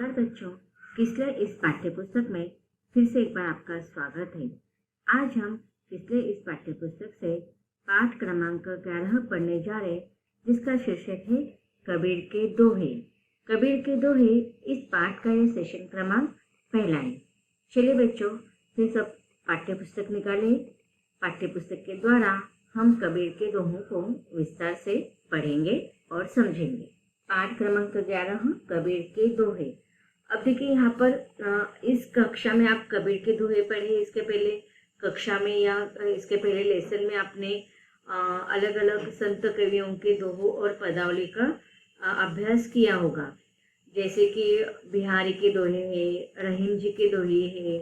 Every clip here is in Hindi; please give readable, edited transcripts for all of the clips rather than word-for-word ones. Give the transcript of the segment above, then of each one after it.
नमस्कार बच्चों, किसले इस पाठ्य पुस्तक में फिर से एक बार आपका स्वागत है। आज हम किसले इस पाठ्य पुस्तक से पाठ क्रमांक 11 पढ़ने जा रहे, जिसका शीर्षक है कबीर के दोहे। कबीर के दोहे इस पाठ का यह सेशन क्रमांक पहला है। चलिए बच्चों, फिर सब पाठ्य पुस्तक निकालें। पाठ्य पुस्तक के द्वारा हम कबीर के दोहों को विस्तार से पढ़ेंगे और समझेंगे। पाठ क्रमांक 11 कबीर के दोहे। अब देखिए यहाँ पर इस कक्षा में आप कबीर के दोहे पढ़े। इसके पहले कक्षा में या इसके पहले लेसन में आपने अलग अलग संत कवियों के दोहों और पदावली का अभ्यास किया होगा। जैसे कि बिहारी के दोहे हैं, रहीम जी के दोहे हैं,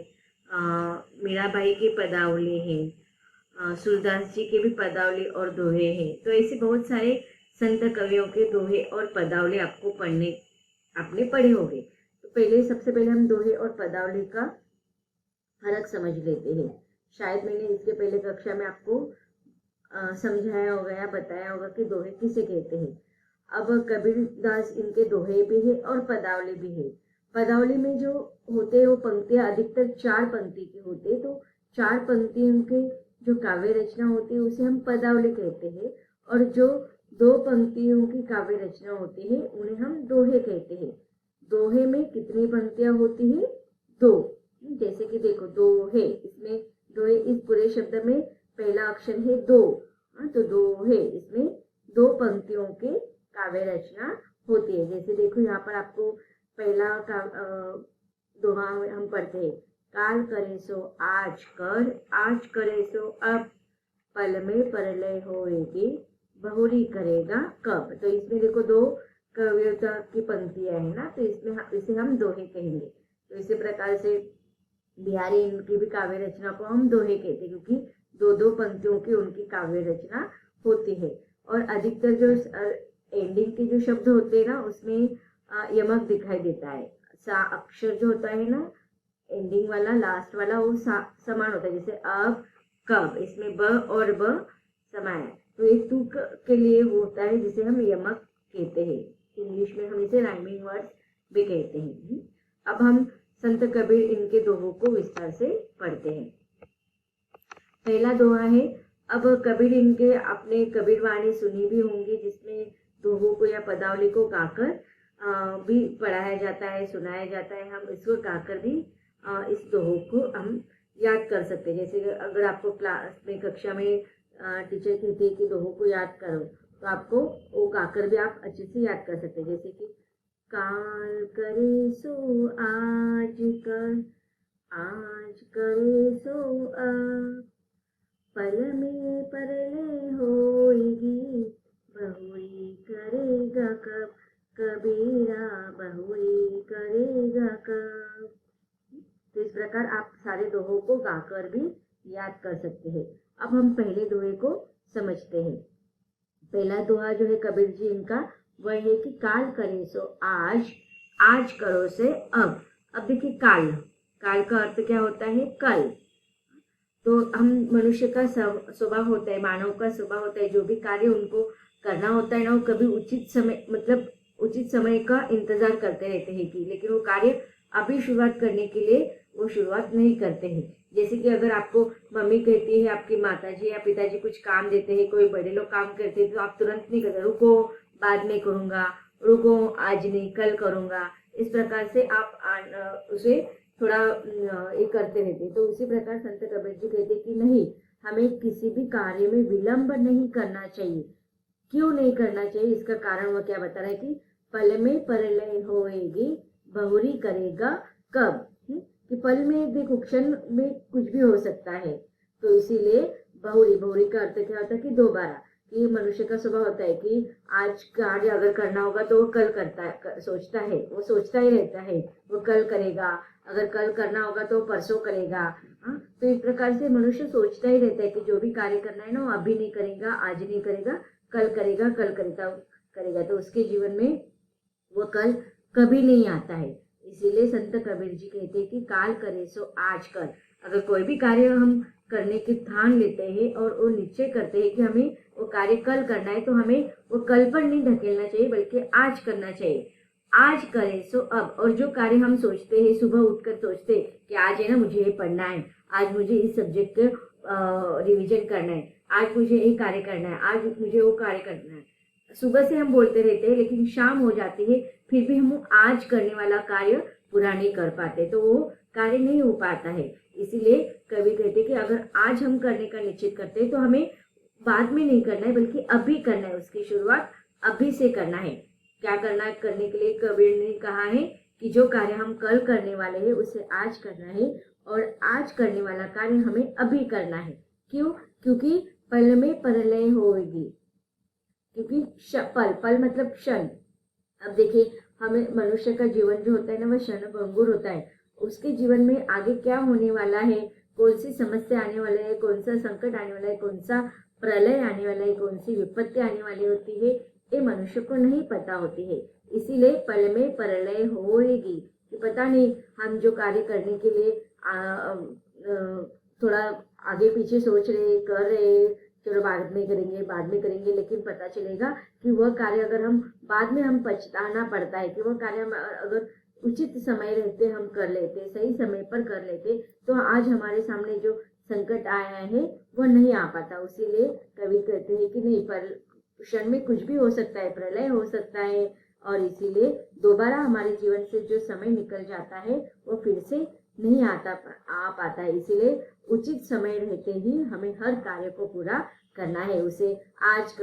मीराबाई के पदावली हैं, सूरदास जी के भी पदावली और दोहे हैं। तो ऐसे बहुत सारे संत कवियों के दोहे और पदावली आपको आपने पढ़े होंगे। तो सबसे पहले हम दोहे और पदावली का फर्क समझ लेते हैं। शायद मैंने इसके पहले कक्षा में आपको समझाया होगा या बताया होगा कि दोहे किसे कहते हैं। अब कबीरदास इनके दोहे भी है और पदावली भी है। पदावली में जो होते हैं वो पंक्तियां अधिकतर 4 पंक्ति की होते हैं। तो 4 पंक्तियों के जो काव्य रचना होती है उसे हम पदावली कहते हैं, और जो 2 पंक्तियों की काव्य रचना होती है उन्हें हम दोहे कहते हैं। दोहे में कितनी पंक्तियां होती है? 2। जैसे कि देखो दोहे, इसमें दोहे इस पूरे शब्द में पहला अक्षर है दो। तो दोहे इसमें 2 पंक्तियों के काव्य रचना होती है। जैसे देखो यहाँ पर आपको पहला दोहा हम पढ़ते हैं, काल करे सो आज कर, आज करे सो अब, पल में परलय होएगी, बहुरी करेगा कब। तो इसमें देखो 2 कविता की पंक्तियां है ना, तो इसे हम दोहे कहेंगे। तो इसी प्रकार से बिहारी इनकी भी काव्य रचना को हम दोहे कहते हैं, क्योंकि 2-2 पंक्तियों की उनकी काव्य रचना होती है। और अधिकतर जो एंडिंग के जो शब्द होते हैं ना, उसमें यमक दिखाई देता है। सा अक्षर जो होता है ना, एंडिंग वाला, लास्ट वाला, वो समान होता है। जैसे अब, कब, इसमें ब और ब समान है। तो एक तुक के लिए होता है जिसे हम यमक कहते हैं। इंग्लिश में हम इसे राइमिंग वर्ड्स भी कहते हैं। अब हम संत कबीर इनके दोहों को विस्तार से पढ़ते हैं। पहला दोहा है, अब कबीर इनके आपने कबीर वाणी सुनी भी होंगी, जिसमें दोहों को या पदावली को गाकर भी पढ़ाया जाता है, सुनाया जाता है। हम इसको गाकर भी इस दोहों को हम याद कर सकते हैं। जैसे अगर आपको क्लास में, कक्षा में टीचर कहते हैं कि दोहों को याद करो, तो आपको वो गाकर भी आप अच्छे से याद कर सकते हैं। जैसे कि काल करे सो आज कर, आज करे सो अब, पल में परलय होएगी, बहुरी करेगा कब, कबीरा बहुरी करेगा कब। तो इस प्रकार आप सारे दोहों को गाकर भी याद कर सकते हैं। अब हम पहले दोहे को समझते हैं। पहला दोहा जो है कबीर जी इनका, वह है कि काल करे सो आज, आज करो से अब। अब देखिए काल का अर्थ क्या होता है? कल। तो हम मनुष्य का स्वभाव होता है, मानव का स्वभाव होता है, जो भी कार्य उनको करना होता है ना, वो कभी उचित समय का इंतजार करते रहते हैं कि, लेकिन वो कार्य अभी शुरुआत करने के लिए वो शुरुआत नहीं करते हैं। जैसे कि अगर आपको मम्मी कहती है, आपकी माताजी या पिताजी कुछ काम देते हैं, कोई बड़े लोग काम करते हैं, तो आप तुरंत नहीं करते, रुको बाद में करूँगा, रुको आज नहीं कल करूँगा। इस प्रकार से आप उसे थोड़ा ये करते रहते। तो उसी प्रकार संत कबीर जी कहते कि नहीं, हमें किसी भी कार्य में विलंब नहीं करना चाहिए। क्यों नहीं करना चाहिए? इसका कारण वह क्या बता रहा है कि पल में परलय होएगी, बहुरी करेगा कब। कि पल में, देखो क्षण में कुछ भी हो सकता है। तो इसीलिए बहुरी का अर्थ क्या होता है कि दोबारा। कि मनुष्य का स्वभाव होता है कि आज कार्य अगर करना होगा तो वो कल करता है, सोचता है, वो सोचता ही रहता है, वो कल करेगा। अगर कल करना होगा तो परसों करेगा। तो इस प्रकार से मनुष्य सोचता ही रहता है कि जो भी कार्य करना है ना, वो अभी नहीं करेगा, आज नहीं करेगा, कल करेगा, कल करेगा। तो उसके जीवन में वो कल कभी नहीं आता है। इसीलिए संत कबीर जी कहते हैं कि काल करे सो आज कर। अगर कोई भी कार्य हम करने की ठान लेते हैं और वो निश्चय करते हैं कि हमें वो कार्य कल करना है, तो हमें वो कल पर नहीं धकेलना चाहिए, बल्कि आज करना चाहिए। आज करें सो अब। और जो कार्य हम सोचते हैं, सुबह उठकर सोचते हैं कि आज है ना मुझे ये पढ़ना है, आज मुझे इस सब्जेक्ट का रिवीजन करना है, आज मुझे ये कार्य करना है, आज मुझे वो कार्य करना है, सुबह से हम बोलते रहते हैं, लेकिन शाम हो जाती है फिर भी हम आज करने वाला कार्य पूरा नहीं कर पाते, तो वो कार्य नहीं हो पाता है। इसीलिए कवि कहते हैं कि अगर आज हम करने का निश्चित करते हैं तो हमें बाद में नहीं करना है, बल्कि अभी करना है। उसकी शुरुआत अभी से करना है। क्या करना है? करने के लिए कबीर ने कहा है कि जो कार्य हम कल करने वाले हैं उसे आज करना है, और आज करने वाला कार्य हमें अभी करना है। क्यों? क्योंकि पल में प्रलय होगी। क्योंकि पल पल मतलब क्षण। अब देखिए, हमें मनुष्य का जीवन जो होता है ना, वह क्षण भंगुर होता है। उसके जीवन में आगे क्या होने वाला है, कौन सी समस्या आने वाला है, कौन सा संकट आने वाला है, कौन सा प्रलय आने वाला है, कौन सी विपत्ति आने वाली होती है, ये मनुष्य को नहीं पता होती है। इसीलिए पल में प्रलय होएगी कि पता नहीं हम जो कार्य करने के लिए थोड़ा आगे पीछे सोच रहे, कर रहे, चलो बाद में करेंगे, लेकिन पता चलेगा कि वह कार्य अगर हम बाद में हम पछताना पड़ता है कि वह कार्य हम अगर उचित समय रहते हम कर लेते, सही समय पर कर लेते, तो आज हमारे सामने जो संकट आया है वह नहीं आ पाता। इसीलिए कवि कहते हैं कि नहीं, पर क्षण में कुछ भी हो सकता है, प्रलय हो सकता है, और इसीलिए दोबारा हमारे जीवन से जो समय निकल जाता है वो फिर से नहीं आ पाता है। इसीलिए उचित समय रहते ही हमें हर कार्य को पूरा करना है, उसे आज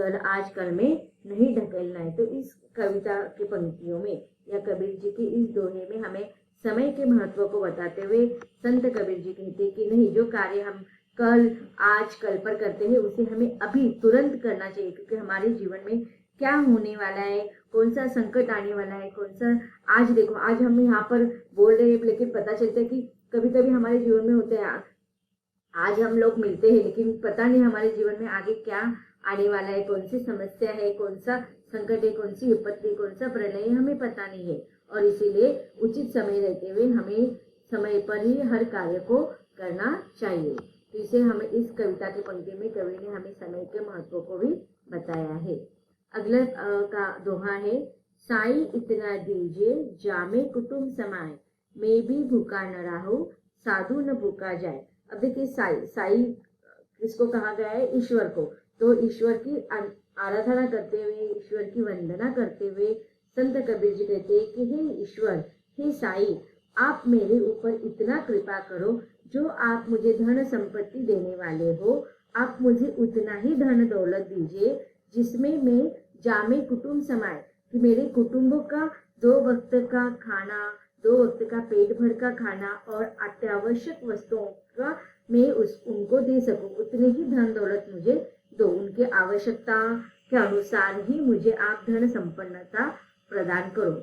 कल में नहीं ढकेलना है। तो इस कविता की पंक्तियों में या कबीर जी के इस दोहे में हमें समय के महत्व को बताते हुए संत कबीर जी कहते हैं कि नहीं, जो कार्य हम आज कल पर करते हैं उसे हमें अभी तुरंत करना चाहिए, क्योंकि हमारे जीवन में क्या होने वाला है, कौन सा संकट आने वाला है, कौन सा आज देखो, आज हम यहाँ पर बोल रहे हैं, लेकिन पता चलता है कि कभी कभी हमारे जीवन में होते हैं, आज हम लोग मिलते हैं लेकिन पता नहीं हमारे जीवन में आगे क्या आने वाला है, कौन सी समस्या है, कौन सा संकट है, कौन सी विपत्ति, कौन सा प्रलय, हमें पता नहीं है। और इसीलिए उचित समय रहते हुए हमें समय पर ही हर कार्य को करना चाहिए। तो इसे हमें इस कविता की पंक्ति में कवि ने हमें समय के महत्व को भी बताया है। अगला का दोहा है, साई इतना दीजिए जामे कुटुंब समाए, मैं भी भूखा न रहूं साधु न भूखा जाए। अब देखिए, साई किसको कहा गया है? ईश्वर को। तो ईश्वर की आराधना करते हुए, ईश्वर की वंदना करते हुए संत कबीर जी कहते हैं कि हे ईश्वर, हे साई, आप मेरे ऊपर इतना कृपा करो, जो आप मुझे धन संपत्ति देने वाले हो, आप मुझे उतना ही धन दौलत दीजिए जिसमें मैं जामे कुटुंब समाए, कि मेरे कुटुंबों का 2 वक्त का खाना, 2 वक्त का पेट भर का खाना और अत्यावश्यक वस्तुओं का मैं उनको दे सकूं, उतने ही धन दौलत मुझे दो, उनके आवश्यकता के अनुसार ही मुझे आप धन संपन्नता प्रदान करो,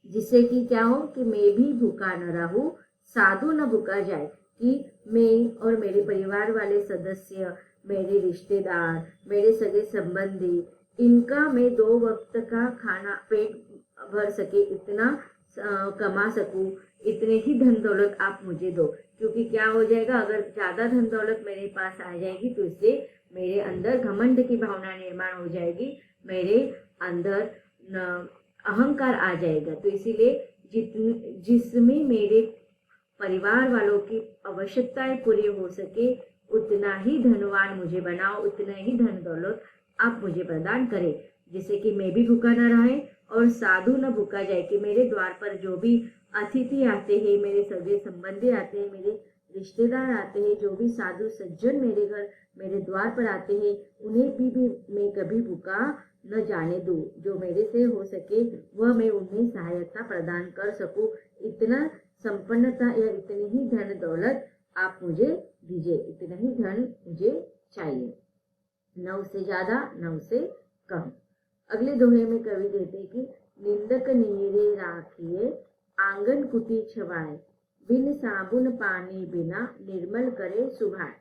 जिससे कि क्या हो कि मैं भी भूखा न रहूं, साधु न भूखा जाए, कि मैं और मेरे परिवार वाले सदस्य, मेरे रिश्तेदार, मेरे सगे संबंधी, इनका मैं 2 वक्त का खाना पेट भर सके, इतना कमा सकूं, इतने ही धन दौलत आप मुझे दो। क्योंकि क्या हो जाएगा, अगर ज्यादा धन दौलत मेरे पास आ जाएगी तो इससे मेरे अंदर घमंड की भावना निर्माण हो जाएगी, मेरे अंदर अहंकार आ जाएगा। तो इसीलिए जिसमें मेरे परिवार वालों की आवश्यकताएं पूरी हो सके, उतना ही धनवान मुझे बनाओ, उतना ही धन दौलत आप मुझे प्रदान करें, जिससे कि मैं भी भूखा न रहे और साधु न भूखा जाए, कि मेरे द्वार पर जो भी अतिथि आते हैं, मेरे सगे संबंधी आते हैं, मेरे रिश्तेदार आते हैं, जो भी साधु सज्जन मेरे घर मेरे द्वार पर आते हैं, उन्हें भी मैं कभी भूखा न जाने दूं। जो मेरे से हो सके वह मैं उन्हें सहायता प्रदान कर सकूं, इतना संपन्नता या इतनी ही धन दौलत आप मुझे दीजिए, इतना ही धन मुझे चाहिए, न उससे ज्यादा न उससे कम। अगले दोहे में कवि कहते हैं कि निंदक नीरे राखिए आंगन कुटी छवाए, बिन साबुन पानी बिना निर्मल करे सुभाए।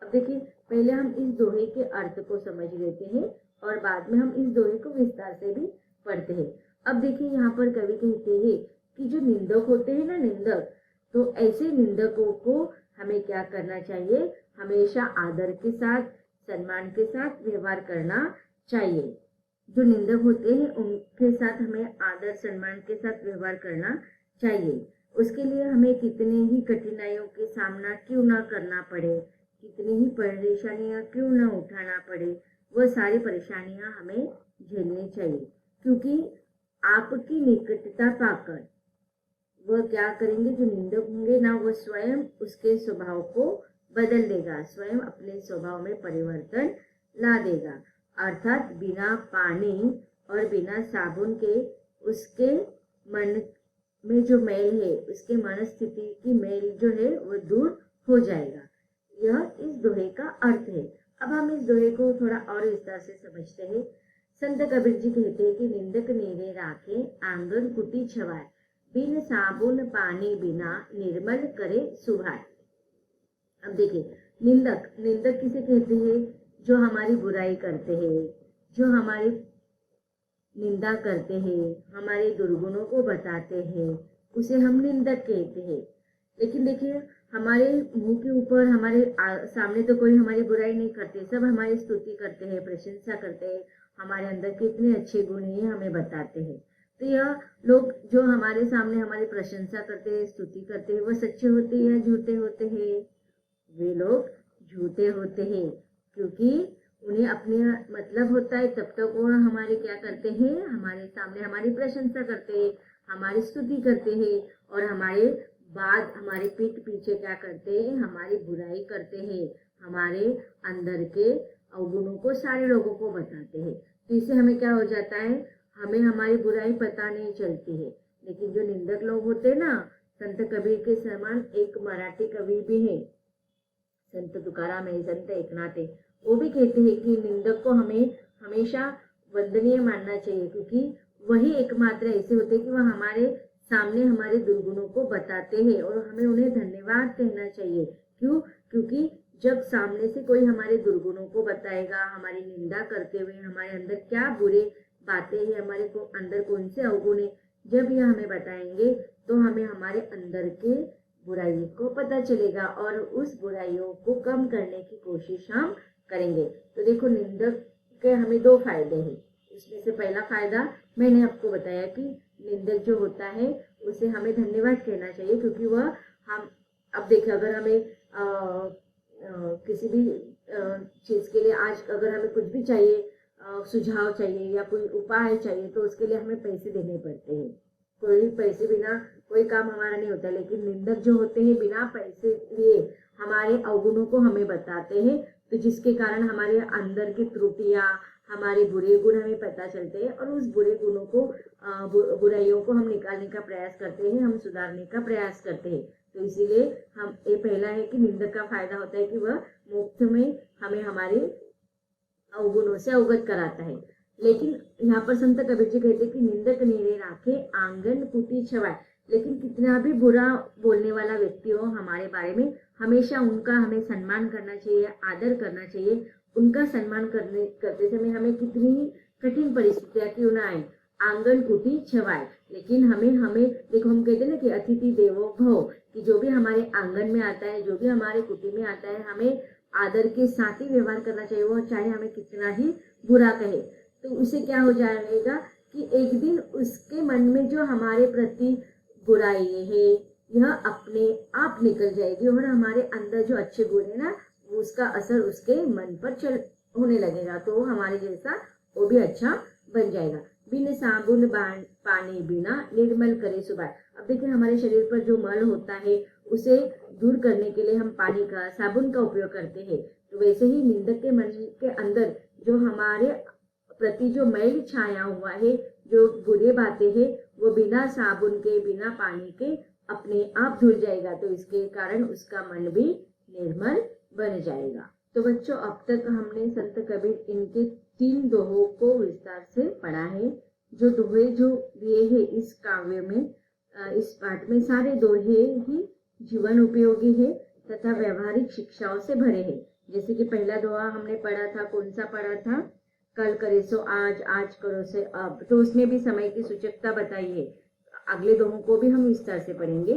अब देखिए, पहले हम इस दोहे के अर्थ को समझ लेते हैं और बाद में हम इस दोहे को विस्तार से भी पढ़ते हैं। अब देखिए, यहाँ पर कवि कहते हैं कि जो निंदक होते हैं ना, निंदक, तो ऐसे निंदकों को हमें क्या करना चाहिए? हमेशा आदर के साथ, सम्मान के साथ व्यवहार करना चाहिए। जो निंदक होते हैं उनके साथ हमें आदर सम्मान के साथ व्यवहार करना चाहिए। उसके लिए हमें कितनी ही कठिनाइयों के सामना क्यों ना करना पड़े, कितनी ही परेशानियां क्यों ना उठाना पड़े, वह सारी परेशानियां हमें झेलनी चाहिए। क्योंकि आपकी निकटता पाकर वह क्या करेंगे, जो निंदक होंगे ना, वह स्वयं उसके स्वभाव को बदल देगा, स्वयं अपने स्वभाव में परिवर्तन ला देगा। अर्थात बिना पानी और बिना साबुन के उसके मन में जो मैल है, उसके मनस्थिति की मैल जो है वो दूर हो जाएगा। यह इस दोहे का अर्थ है। अब हम इस दोहे को थोड़ा और विस्तार से समझते हैं। संत कबीर जी कहते हैं कि निंदक नीरे राखे आंगन कुटी छवाए, बिन साबुन पानी बिना निर्मल करे सुभाए। अब देखिए, निंदक किसे कहते हैं? जो हमारी बुराई करते हैं, जो हमारी निंदा करते हैं, हमारे दुर्गुणों को बताते हैं, उसे हम निंदक कहते हैं। लेकिन देखिए, हमारे मुंह के ऊपर हमारे सामने तो कोई हमारी बुराई नहीं करते, सब हमारी स्तुति करते हैं, प्रशंसा करते हैं, हमारे अंदर कितने अच्छे गुण हैं हमें बताते हैं। तो यह लोग जो हमारे सामने हमारी प्रशंसा करते हैं, स्तुति करते हैं, वह सच्चे होते हैं या झूठे होते हैं? वे लोग झूठे होते हैं, क्योंकि उन्हें अपने मतलब होता है तब तक वो हमारे क्या करते हैं, हमारे सामने हमारी प्रशंसा करते हैं, हमारी स्तुति करते हैं, और हमारे बाद हमारे पीठ पीछे क्या करते हैं, हमारी बुराई करते हैं, हमारे अंदर के अवगुणों को सारे लोगों को बताते हैं। तो इससे हमें क्या हो जाता है, हमें हमारी बुराई पता नहीं चलती है। लेकिन जो निंदक लोग होते हैं ना, संत कबीर के समान एक मराठी कवि भी है, संत तुकाराम है, संत एकनाथ है, वो भी कहते हैं कि निंदक को हमें हमेशा वंदनीय मानना चाहिए, क्योंकि वही एकमात्र ऐसे होते हैं कि वह हमारे सामने हमारे दुर्गुणों को बताते हैं और हमें उन्हें धन्यवाद कहना चाहिए। क्यों? क्योंकि जब सामने से कोई हमारे दुर्गुणों को बताएगा, हमारी निंदा करते हुए हमारे अंदर क्या बुरे बातें हैं, हमारे को अंदर कौन से अवगुण है, जब यह हमें बताएंगे तो हमें हमारे अंदर के बुराइयों को पता चलेगा और उस बुराइयों को कम करने की कोशिश हम करेंगे। तो देखो, निंदक के हमें दो फायदे हैं। उसमें से पहला फायदा मैंने आपको बताया कि निंदक जो होता है उसे हमें धन्यवाद कहना चाहिए, क्योंकि वह हम अब देखिए, अगर हमें किसी भी चीज के लिए आज अगर हमें कुछ भी चाहिए, सुझाव चाहिए या कोई उपाय चाहिए, तो उसके लिए हमें पैसे देने पड़ते हैं। कोई पैसे बिना कोई काम हमारा नहीं होता। लेकिन निंदक जो होते हैं बिना पैसे लिए हमारे अवगुणों को हमें बताते हैं, तो जिसके कारण हमारे अंदर की त्रुटियां, हमारे बुरे गुण हमें पता चलते हैं और उस बुरे गुणों को बुराइयों को हम निकालने का प्रयास करते हैं, हम सुधारने का प्रयास करते हैं। तो इसीलिए हम ये पहला है कि निंदक का फायदा होता है कि वह मुफ्त में हमें हमारे अवगुणों से अवगत कराता है। लेकिन यहाँ पर संत कबीर जी कहते हैं कि निंदक नीरे राखे आंगन कुटी छवाए। लेकिन कितना भी बुरा बोलने वाला व्यक्ति हो हमारे बारे में, हमेशा उनका हमें सम्मान करना चाहिए, आदर करना चाहिए। उनका सम्मान करते समय हमें कितनी ही कठिन परिस्थितियां क्यों ना आए, आंगन कुटी छवाए, लेकिन हमें देखो, हम कहते हैं ना कि अतिथि देवो भव, कि जो भी हमारे आंगन में आता है, जो भी हमारे कुटी में आता है, हमें आदर के साथ ही व्यवहार करना चाहिए, वो चाहे हमें कितना ही बुरा कहे। तो उससे क्या हो जाएगा कि एक दिन उसके मन में जो हमारे प्रति बुराई है यह अपने आप निकल जाएगी और हमारे अंदर जो अच्छे गुण है ना, उसका असर उसके मन पर होने लगेगा, तो हमारे जैसा वो भी अच्छा बन जाएगा। बिन साबुन पानी बिना निर्मल करे सुभाए। अब देखिए, हमारे शरीर पर जो मल होता है उसे दूर करने के लिए हम पानी का, साबुन का उपयोग करते हैं। तो वैसे ही निंदक के मन के अंदर जो हमारे प्रति जो मैल छाया हुआ है, जो बुरे बातें हैं, वो बिना साबुन के, बिना पानी के अपने आप धुल जाएगा। तो इसके कारण उसका मन भी निर्मल बन जाएगा। तो बच्चों, अब तक हमने संत कबीर इनके 3 दोहों को विस्तार से पढ़ा है। जो दोहे जो दिए हैं इस काव्य में, इस पाठ में, सारे दोहे ही जीवन उपयोगी है तथा व्यवहारिक शिक्षाओं से भरे हैं। जैसे कि पहला दोहा हमने पढ़ा था, कौन सा पढ़ा था? कल करे सो आज, आज करो से अब। तो उसमें भी समय की सूचकता बताई है। अगले दोहों को भी हम विस्तार से पढ़ेंगे।